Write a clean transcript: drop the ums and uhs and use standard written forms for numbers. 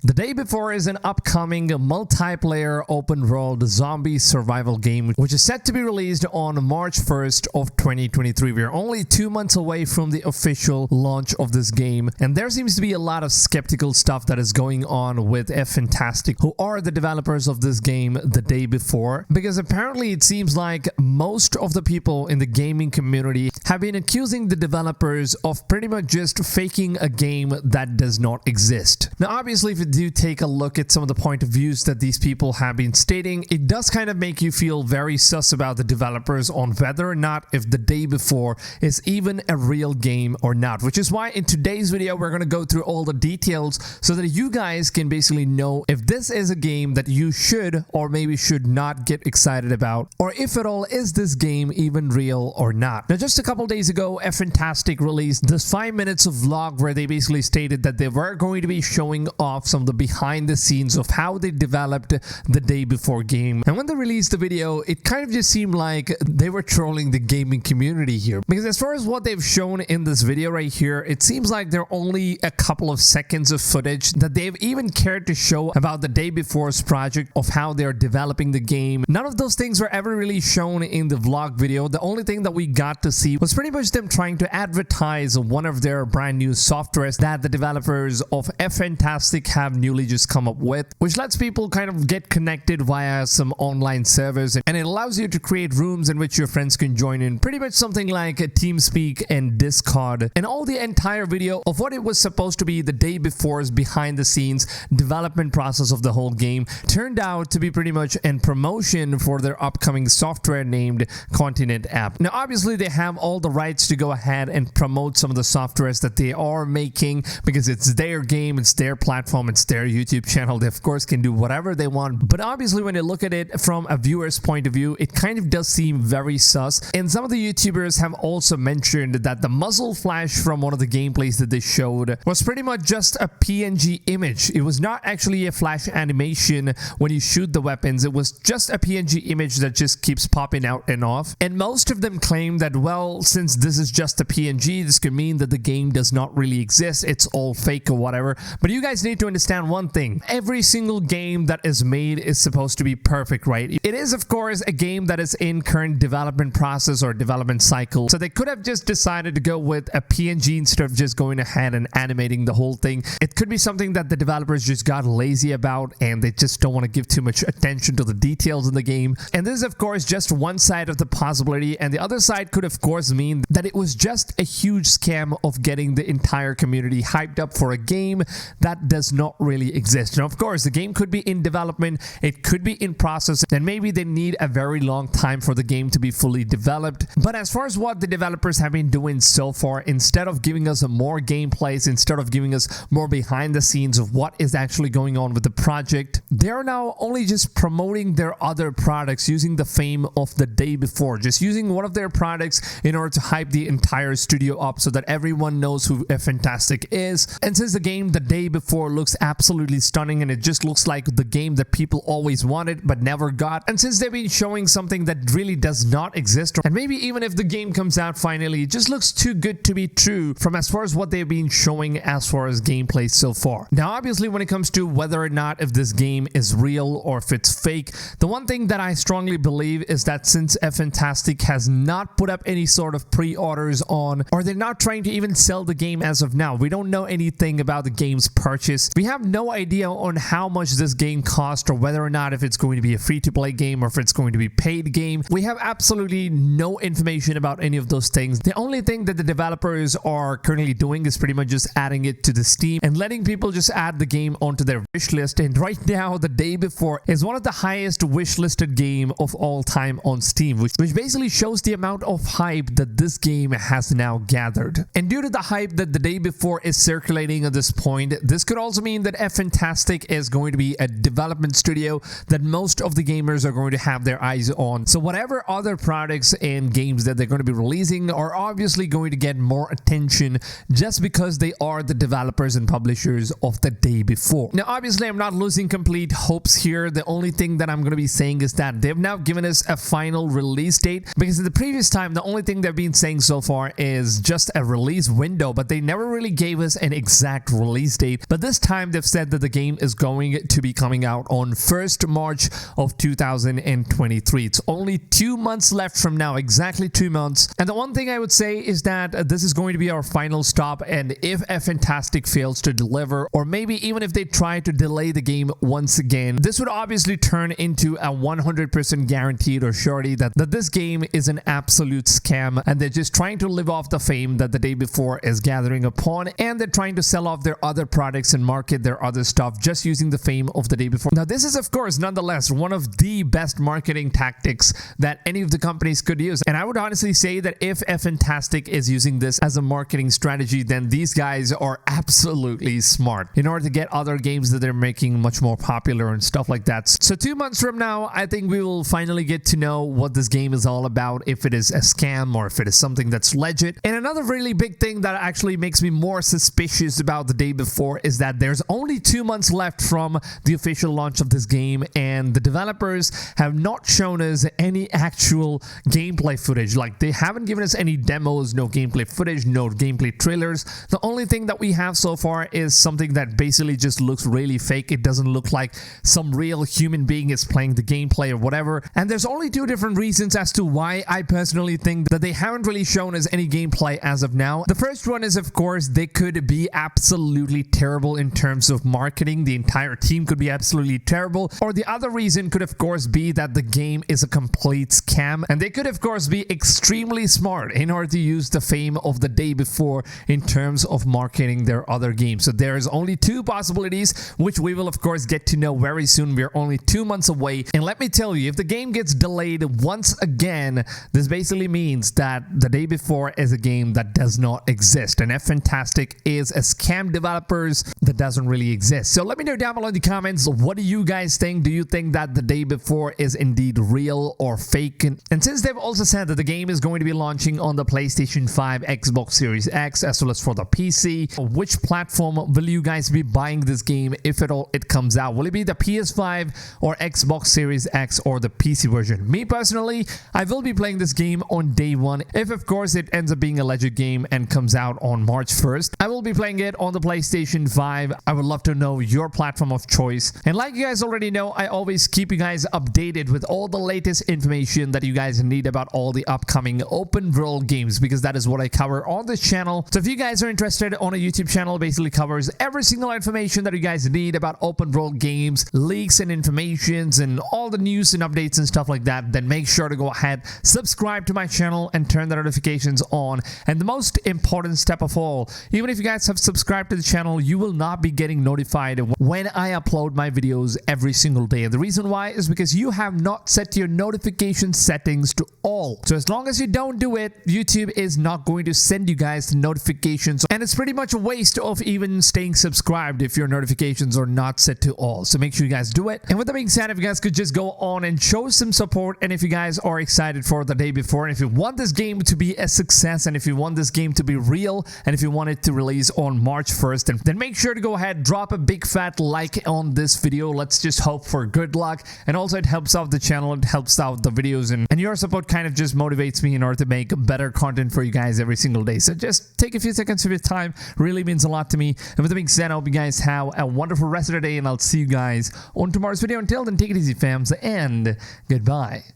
The Day Before is an upcoming multiplayer open-world zombie survival game which is set to be released on March 1st of 2023. We are only 2 months away from the official launch of this game, and there seems to be a lot of skeptical stuff that is going on with Fntastic, who are the developers of this game The Day Before, because apparently it seems like most of the people in the gaming community have been accusing the developers of pretty much just faking a game that does not exist. Now obviously, if you do take a look at some of the point of views that these people have been stating, it does kind of make you feel very sus about the developers on whether or not if The Day Before is even a real game or not, which is why in today's video we're going to go through all the details so that you guys can basically know if this is a game that you should or maybe should not get excited about, or if at all is this game even real or not. Now just a couple days ago, Fntastic released this 5 minutes of vlog where they basically stated that they were going to be showing off some of the behind the scenes of how they developed The Day Before game. And when they released the video, it kind of just seemed like they were trolling the gaming community here, because as far as what they've shown in this video right here, it seems like there are only a couple of seconds of footage that they've even cared to show about The Day Before's project of how they're developing the game. None of those things were ever really shown in the vlog video. The only thing that we got to see was pretty much them trying to advertise one of their brand new softwares that the developers of Fntastic have newly just come up with, which lets people kind of get connected via some online servers, and it allows you to create rooms in which your friends can join in, pretty much something like a TeamSpeak and Discord. And all the entire video of what it was supposed to be The Day Before's behind the scenes development process of the whole game turned out to be pretty much a promotion for their upcoming software named Continent app. Now obviously they have all the rights to go ahead and promote some of the softwares that they are making, because it's their game, it's their platform, it's their YouTube channel. They of course can do whatever they want, but obviously when you look at it from a viewer's point of view, it kind of does seem very sus. And some of the YouTubers have also mentioned that the muzzle flash from one of the gameplays that they showed was pretty much just a PNG image. It was not actually a flash animation when you shoot the weapons. It was just a PNG image that just keeps popping out and off. And most of them claim that, well, since this is just a PNG, this could mean that the game does not really exist, it's all fake or whatever. But you guys need to understand one thing: every single game that is made is supposed to be perfect, right? It is of course a game that is in current development process or development cycle, so they could have just decided to go with a PNG instead of just going ahead and animating the whole thing. It could be something that the developers just got lazy about and they just don't want to give too much attention to the details in the game. And this is of course just one side of the possibility, and the other side could of course mean that it was just a huge scam of getting the entire community hyped up for a game that does not really exist. Now of course the game could be in development, it could be in process, and maybe they need a very long time for the game to be fully developed. But as far as what the developers have been doing so far, instead of giving us more gameplays, instead of giving us more behind the scenes of what is actually going on with the project, they are now only just promoting their other products using the fame of The Day Before, just using one of their products in order to hype the entire studio up so that everyone knows who Fntastic is. And since the game The Day Before looks absolutely stunning and it just looks like the game that people always wanted but never got, and since they've been showing something that really does not exist, and maybe even if the game comes out finally, it just looks too good to be true from as far as what they've been showing as far as gameplay so far. Now obviously when it comes to whether or not if this game is real or if it's fake, the one thing that I strongly believe is that since Fntastic has not put up any sort of pre-orders on, or they're not trying to even sell the game as of now, we don't know anything about the game's purchase. We have no idea on how much this game cost, or whether or not if it's going to be a free-to-play game or if it's going to be a paid game. We have absolutely no information about any of those things. The only thing that the developers are currently doing is pretty much just adding it to the Steam and letting people just add the game onto their wish list. And right now The Day Before is one of the highest wish listed game of all time on Steam, which basically shows the amount of hype that this game has now gathered. And due to the hype that The Day Before is circulating at this point, this could also mean that Fntastic is going to be a development studio that most of the gamers are going to have their eyes on. So whatever other products and games that they're going to be releasing are obviously going to get more attention just because they are the developers and publishers of The Day Before. Now obviously I'm not losing complete hopes here. The only thing that I'm going to be saying is that they've now given us a final release date, because in the previous time the only thing they've been saying so far is just a release window, but they never really gave us an exact release date. But this time they've said that the game is going to be coming out on 1st March of 2023. It's only 2 months left from now, exactly 2 months. And the one thing I would say is that this is going to be our final stop, and if Fntastic fails to deliver, or maybe even if they try to delay the game once again, this would obviously turn into a 100% guaranteed or surety that this game is an absolute scam, and they're just trying to live off the fame that the day before is gathering upon, and they're trying to sell off their other products and market their other stuff just using the fame of the day before. Now, this is of course nonetheless one of the best marketing tactics that any of the companies could use, and I would honestly say that if Fntastic is using this as a marketing strategy, then these guys are absolutely smart in order to get other games that they're making much more popular and stuff like that. So 2 months from now, I think we will finally get to know what this game is all about, if it is a scam or if it is something that's legit. And another really big thing that actually makes me more suspicious about the day before is that there's only 2 months left from the official launch of this game, and the developers have not shown us any actual gameplay footage. Like, they haven't given us any demos, no gameplay footage, no gameplay trailers. The only thing that we have so far is something that basically just looks really fake. It doesn't look like some real human being is playing the gameplay or whatever. And there's only two different reasons as to why I personally think that they haven't really shown us any gameplay as of now. The first one is, of course, they could be absolutely terrible in terms of marketing. The entire team could be absolutely terrible. Or the other reason could, of course, be that the game is a complete scam, and they could, of course, be extremely smart in order to use the fame of the day before in terms of marketing their other games. So there's only two possibilities, which we will, of course, get to know very soon. We're only 2 months away, and let me tell you, if the game gets delayed once again, this basically means that the day before is a game that does not exist, and Fntastic is a scam developers that doesn't really exist. So let me know down below in the comments, what do you guys think? Do you think that the day before is indeed real or fake? And since they've also said that the game is going to be launching on the PlayStation 5, Xbox Series X, as well as for the PC, which platform will you guys be buying this game if at all it comes out? Will it be the PS5 or Xbox Series X or the PC version? Me personally, I will be playing this game on day one. If of course it ends up being a legit game and comes out on March 1st, I will be playing it on the PlayStation 5. I would love to know your platform of choice. And like you guys already know, I always keep you guys updated with all the latest information that you guys need about all the upcoming open world games, because that is what I cover on this channel. So if you guys are interested, on a YouTube channel basically covers every single information that you guys need about open world games, leaks and informations, and all the news and updates and stuff like that, then make sure to go ahead, subscribe to my channel and turn the notifications on. And the most important step of all, even if you guys have subscribed to the channel, you will not be getting notified when I upload my videos every single day. And the reason why is because you have not set your notification settings to all. So as long as you don't do it, YouTube is not going to send you guys the notifications, and it's pretty much a waste of even staying subscribed if your notifications are not set to all. So make sure you guys do it. And with that being said, if you guys could just go on and show some support, and if you guys are excited for the day before, and if you want this game to be a success, and if you want this game to be real, and if you want it to release on March 1st, then make sure to go ahead, drop a big fat like on this video. Let's just hope for good luck. And also it helps out the channel, it helps out the videos, and your support kind of just motivates me in order to make better content for you guys every single day. So just take a few seconds of your time, really means a lot to me. And with that being said, I hope you guys have a wonderful rest of the day, and I'll see you guys on tomorrow's video. Until then, take it easy, fams, and goodbye.